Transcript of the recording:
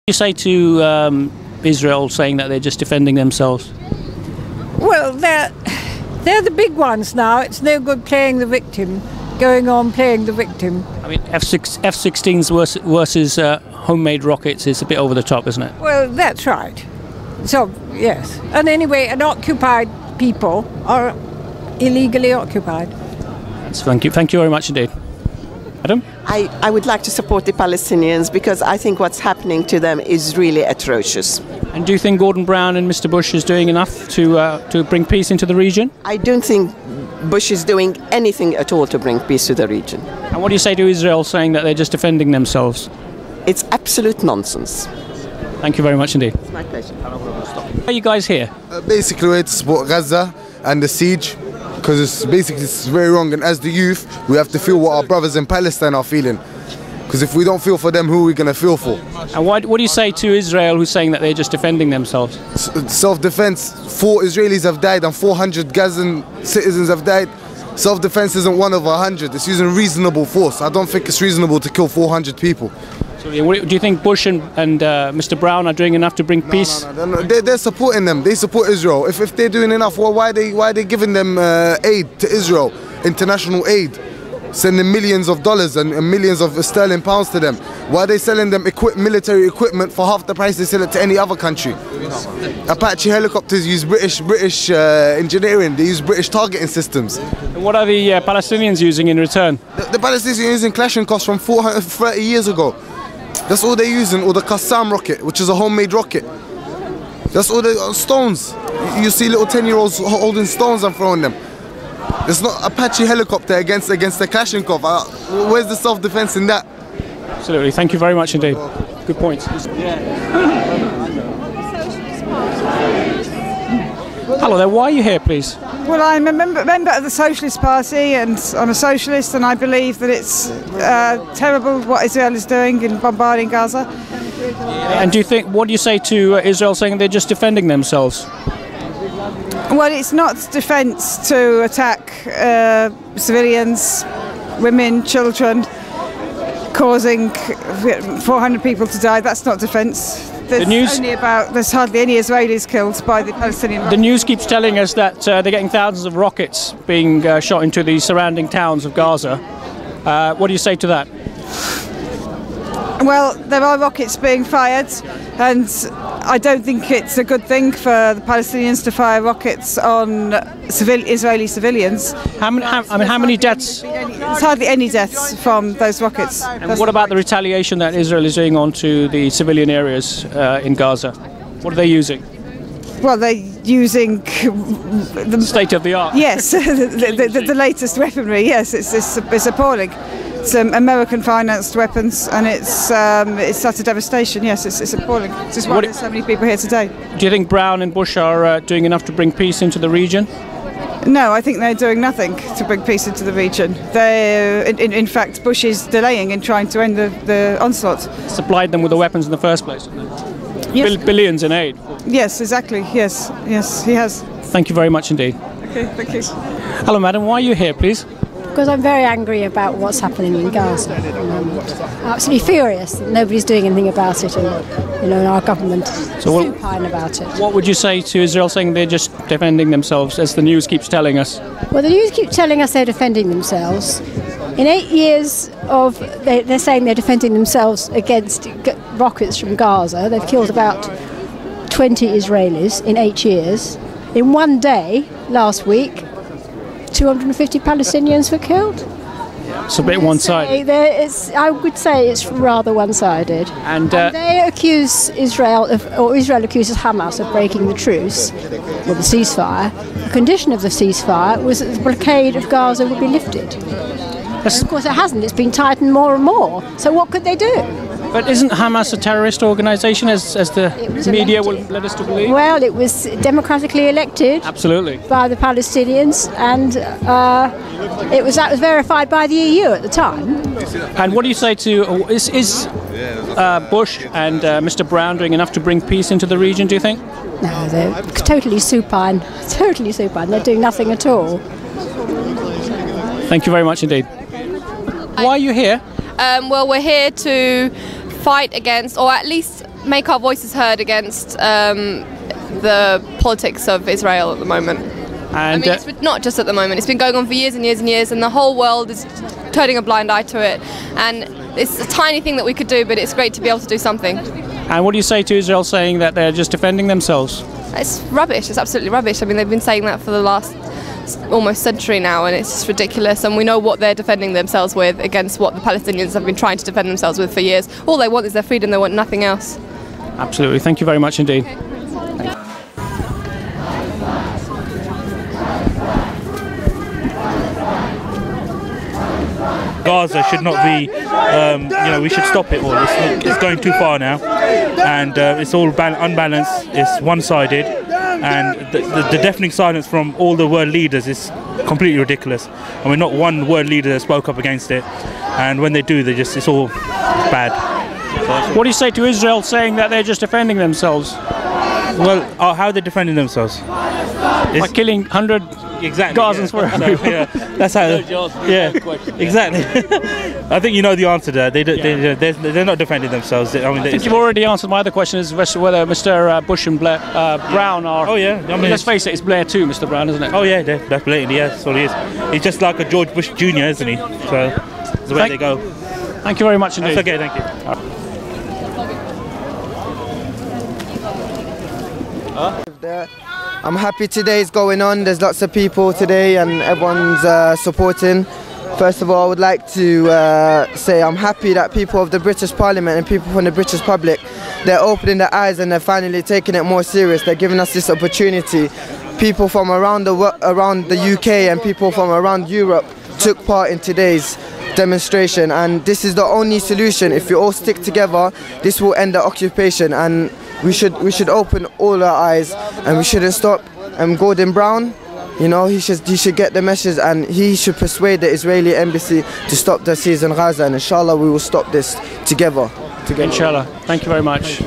You say to Israel saying that they're just defending themselves? Well, they're the big ones now. It's no good playing the victim, going on playing the victim. I mean, F-16s versus homemade rockets is a bit over the top, isn't it? Well, that's right. So, yes. And anyway, an occupied people are illegally occupied. Thank you very much indeed. Madam? I would like to support the Palestinians because I think what's happening to them is really atrocious. And do you think Gordon Brown and Mr. Bush is doing enough to bring peace into the region? I don't think Bush is doing anything at all to bring peace to the region. And what do you say to Israel saying that they're just defending themselves? It's absolute nonsense. Thank you very much indeed. It's my pleasure. Why are you guys here? Basically, we're to support Gaza and the siege, because it's very wrong, and as the youth we have to feel what our brothers in Palestine are feeling, because if we don't feel for them, who are we going to feel for? And what do you say to Israel who's saying that they're just defending themselves? Self-defense. 4 Israelis have died and 400 Gazan citizens have died. Self-defense isn't 1 over 100. It's using reasonable force. I don't think it's reasonable to kill 400 people. So do you think Bush and Mr. Brown are doing enough to bring peace? No. They're supporting them. They support Israel. If they're doing enough, well, why are they giving them aid to Israel? International aid, sending millions of dollars and millions of sterling pounds to them. Why are they selling them military equipment for half the price they sell it to any other country? Apache helicopters use British engineering. They use British targeting systems. And what are the Palestinians using in return? The Palestinians are using Kalashnikovs from 30 years ago. That's all they're using, or the Qassam rocket, which is a homemade rocket. That's all the stones. You see little 10-year-olds holding stones and throwing them. It's not Apache helicopter against the Kalashnikov. Where's the self-defense in that? Absolutely. Thank you very much indeed. Good point. Hello there. Why are you here, please? Well, I'm a member of the Socialist Party, and I'm a socialist, and I believe that it's terrible what Israel is doing in bombarding Gaza. And what do you say to Israel saying they're just defending themselves? Well, it's not defence to attack civilians, women, children, causing 400 people to die. That's not defence. There's hardly any Israelis killed by the Palestinian. The news keeps telling us that they're getting thousands of rockets being shot into the surrounding towns of Gaza. What do you say to that? Well, there are rockets being fired, and I don't think it's a good thing for the Palestinians to fire rockets on Israeli civilians. How many deaths? There's hardly any deaths from those rockets. And what about the retaliation that Israel is doing onto the civilian areas in Gaza? What are they using? Well, they're using the state of the art. Yes, the latest weaponry. Yes, it's appalling. It's American-financed weapons, and it's utter devastation. Yes, it's appalling. This is why there's so many people here today. Do you think Brown and Bush are doing enough to bring peace into the region? No, I think they're doing nothing to bring peace into the region. In fact, Bush is delaying in trying to end the onslaught. Supplied them with the weapons in the first place. Yes. Billions in aid. Yes, exactly. Yes, he has. Thank you very much indeed. Okay, thank you. Hello, madam. Why are you here, please? Because I'm very angry about what's happening in Gaza at the moment. I'm absolutely furious that nobody's doing anything about it, and our government is supine about it. What would you say to Israel saying they're just defending themselves, as the news keeps telling us? Well, the news keeps telling us they're defending themselves. In 8 years they're saying they're defending themselves against rockets from Gaza. They've killed about 20 Israelis in 8 years. In one day, last week, 250 Palestinians were killed. It's a bit one-sided. I would say it's rather one-sided. And they accuse Israel Israel accuses Hamas of breaking the truce, or the ceasefire. The condition of the ceasefire was that the blockade of Gaza would be lifted. And of course it hasn't. It's been tightened more and more. So what could they do? But isn't Hamas a terrorist organisation, as the media will let us to believe? Well, it was democratically elected. Absolutely. By the Palestinians, and that was verified by the EU at the time. And what do you say to is Bush and Mr. Brown doing enough to bring peace into the region? Do you think? No, they're totally supine. Totally supine. They're doing nothing at all. Thank you very much indeed. Why are you here? Well, we're here to fight against, or at least make our voices heard against the politics of Israel at the moment. And I mean, it's not just at the moment. It's been going on for years and years and years, and the whole world is turning a blind eye to it. And it's a tiny thing that we could do, but it's great to be able to do something. and what do you say to Israel saying that they're just defending themselves? It's rubbish. It's absolutely rubbish. I mean, they've been saying that for the last almost century now, and it's just ridiculous. And we know what they're defending themselves with against what the Palestinians have been trying to defend themselves with for years. All they want is their freedom. They want nothing else. Absolutely. Thank you very much indeed. Okay. Gaza should not be, we should stop it all. It's going too far now, and it's all unbalanced, it's one-sided, and the deafening silence from all the world leaders is completely ridiculous. I mean, not one world leader spoke up against it, and when they do, it's all bad. What do you say to Israel saying that they're just defending themselves? Well, how are they defending themselves? By killing 100 Gazans forever. Yeah, that's how. Yeah, exactly. I think you know the answer there. They're not defending themselves. I think you've already answered my other question, is whether Mr. Bush and Brown are. Oh yeah. I mean, let's face it, it's Blair too, Mr. Brown, isn't it? Oh yeah, that's blatantly, yeah, that's what he is. He's just like a George Bush Jr., isn't he? So that's the way they go. Thank you very much indeed. That's okay, thank you. I'm happy today's going on. There's lots of people today and everyone's supporting. First of all, I would like to say I'm happy that people of the British Parliament and people from the British public, they're opening their eyes and they're finally taking it more serious. They're giving us this opportunity. People from around the UK and people from around Europe took part in today's demonstration, and this is the only solution. If we all stick together, this will end the occupation, and we should open all our eyes, and we shouldn't stop. And Gordon Brown, you know, he should get the message, and he should persuade the Israeli embassy to stop the siege in Gaza, and inshallah we will stop this together. Inshallah. Thank you very much.